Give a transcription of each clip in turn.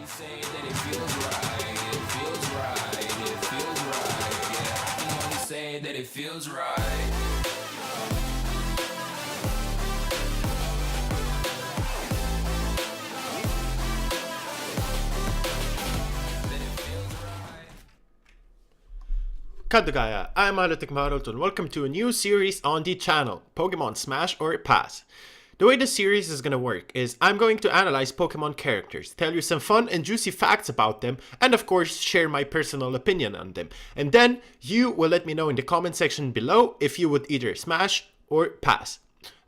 say that it feels right, it feels right, it feels right. Yeah, I can only say that it feels right. Kadagaya, I'm Untitled and welcome to a new series on the channel, Pokemon Smash or Pass. The way this series is gonna work is I'm going to analyze Pokemon characters, tell you some fun and juicy facts about them, and of course share my personal opinion on them. And then you will let me know in the comment section below if you would either smash or pass.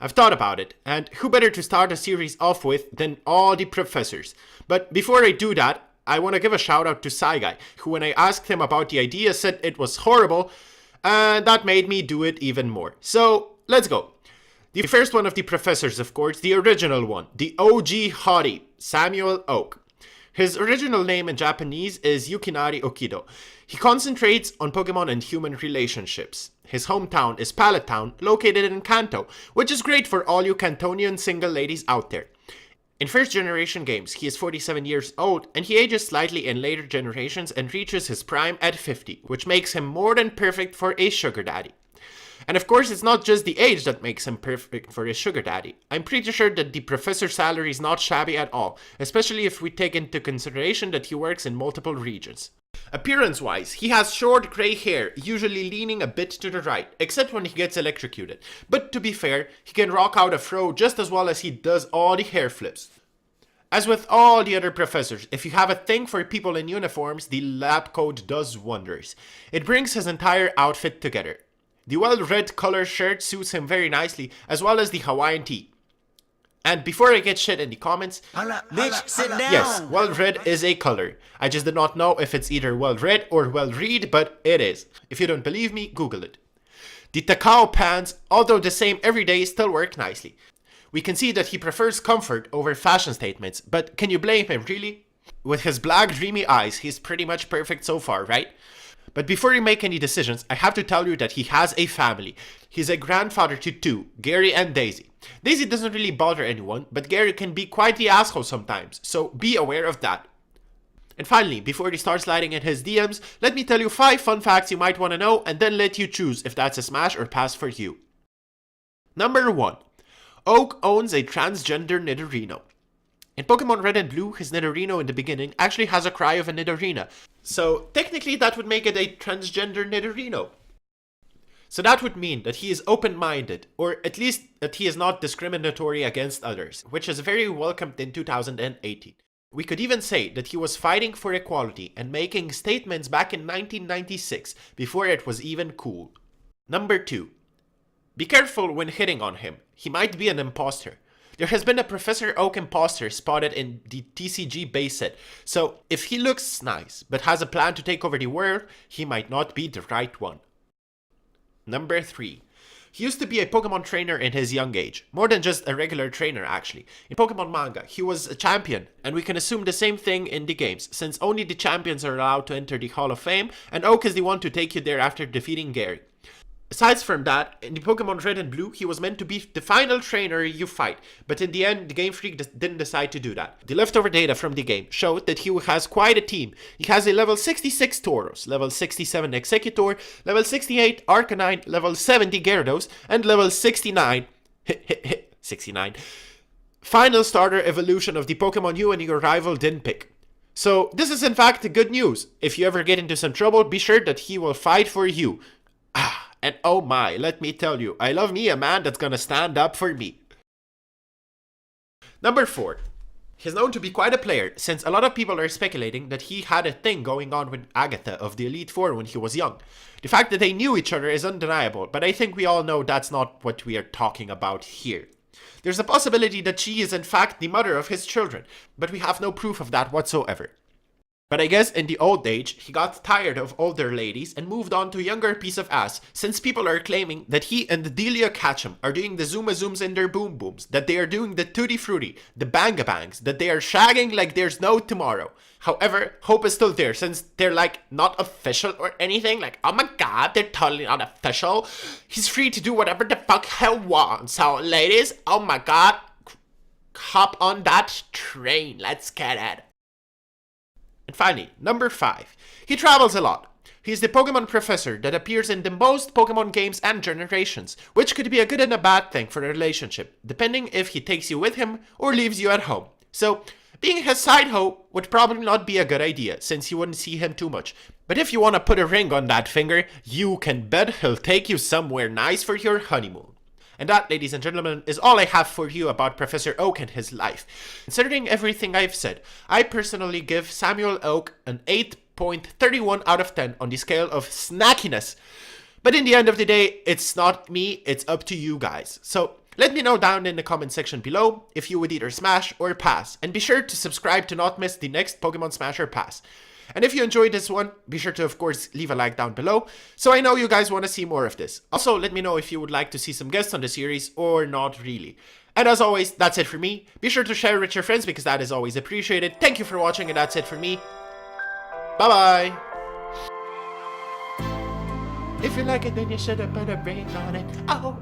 I've thought about it, and who better to start a series off with than all the professors. But before I do that, I want to give a shout out to Saigai, who when I asked him about the idea said it was horrible, and that made me do it even more. So, let's go. The first one of the professors, of course, the original one, the OG hottie, Samuel Oak. His original name in Japanese is Yukinari Okido. He concentrates on Pokemon and human relationships. His hometown is Pallet Town, located in Kanto, which is great for all you Cantonian single ladies out there. In first generation games, he is 47 years old, and he ages slightly in later generations and reaches his prime at 50, which makes him more than perfect for a sugar daddy. And of course, it's not just the age that makes him perfect for a sugar daddy. I'm pretty sure that the professor's salary is not shabby at all, especially if we take into consideration that he works in multiple regions. Appearance-wise, he has short grey hair, usually leaning a bit to the right, except when he gets electrocuted. But to be fair, he can rock out a fro just as well as he does all the hair flips. As with all the other professors, if you have a thing for people in uniforms, the lab coat does wonders. It brings his entire outfit together. The well-red color shirt suits him very nicely, as well as the Hawaiian tee. And before I get shit in the comments, Bitch, sit down. yes, well-read is a color. I just did not know if it's either well-read or well-read, but it is. If you don't believe me, Google it. The Takao pants, although the same every day, still work nicely. We can see that he prefers comfort over fashion statements, but can you blame him, really? With his black dreamy eyes, he's pretty much perfect so far, right? But before you make any decisions, I have to tell you that he has a family. He's a grandfather to two, Gary and Daisy. Daisy doesn't really bother anyone, but Gary can be quite the asshole sometimes, so be aware of that. And finally, before he starts sliding in his DMs, let me tell you 5 fun facts you might want to know and then let you choose if that's a smash or pass for you. Number 1. Oak owns a transgender Nidorino. In Pokemon Red and Blue, his Nidorino in the beginning actually has a cry of a Nidorina, so technically that would make it a transgender Nidorino. So that would mean that he is open-minded, or at least that he is not discriminatory against others, which is very welcomed in 2018. We could even say that he was fighting for equality and making statements back in 1996, before it was even cool. Number 2. Be careful when hitting on him, he might be an imposter. There has been a Professor Oak imposter spotted in the TCG base set, so if he looks nice but has a plan to take over the world, he might not be the right one. Number 3. He used to be a Pokemon trainer in his young age, more than just a regular trainer actually. In Pokemon manga, he was a champion, and we can assume the same thing in the games, since only the champions are allowed to enter the Hall of Fame, and Oak is the one to take you there after defeating Gary. Aside from that, in the Pokemon Red and Blue, he was meant to be the final trainer you fight, but in the end, the Game Freak didn't decide to do that. The leftover data from the game showed that he has quite a team. He has a level 66 Tauros, level 67 Executor, level 68 Arcanine, level 70 Gyarados, and level 69 final starter evolution of the Pokemon you and your rival didn't pick. So this is in fact good news. If you ever get into some trouble, be sure that he will fight for you. And oh my, let me tell you, I love me a man that's gonna stand up for me. Number 4. He's known to be quite a player, since a lot of people are speculating that he had a thing going on with Agatha of the Elite Four when he was young. The fact that they knew each other is undeniable, but I think we all know that's not what we are talking about here. There's a possibility that she is in fact the mother of his children, but we have no proof of that whatsoever. But I guess in the old age, he got tired of older ladies and moved on to a younger piece of ass, since people are claiming that he and Delia Ketchum are doing the Zuma Zooms in their Boom Booms, that they are doing the Tutti Frutti, the Banga Bangs, that they are shagging like there's no tomorrow. However, hope is still there, since they're like not official or anything, like oh my god, they're totally not official. He's free to do whatever the fuck he wants, so ladies, oh my god, hop on that train, let's get it. And finally, number 5. He travels a lot. He's the Pokemon professor that appears in the most Pokemon games and generations, which could be a good and a bad thing for a relationship, depending if he takes you with him or leaves you at home. So, being his side hoe would probably not be a good idea, since you wouldn't see him too much. But if you want to put a ring on that finger, you can bet he'll take you somewhere nice for your honeymoon. And that, ladies and gentlemen, is all I have for you about Professor Oak and his life. Considering everything I've said, I personally give Samuel Oak an 8.31 out of 10 on the scale of snackiness. But in the end of the day, it's not me, it's up to you guys. So let me know down in the comment section below if you would either smash or pass. And be sure to subscribe to not miss the next Pokemon Smash or Pass. And if you enjoyed this one, be sure to, of course, leave a like down below, so I know you guys want to see more of this. Also, let me know if you would like to see some guests on the series, or not really. And as always, that's it for me. Be sure to share it with your friends, because that is always appreciated. Thank you for watching, and that's it for me. Bye-bye! If you like it, then you should have put a ring on it. Oh!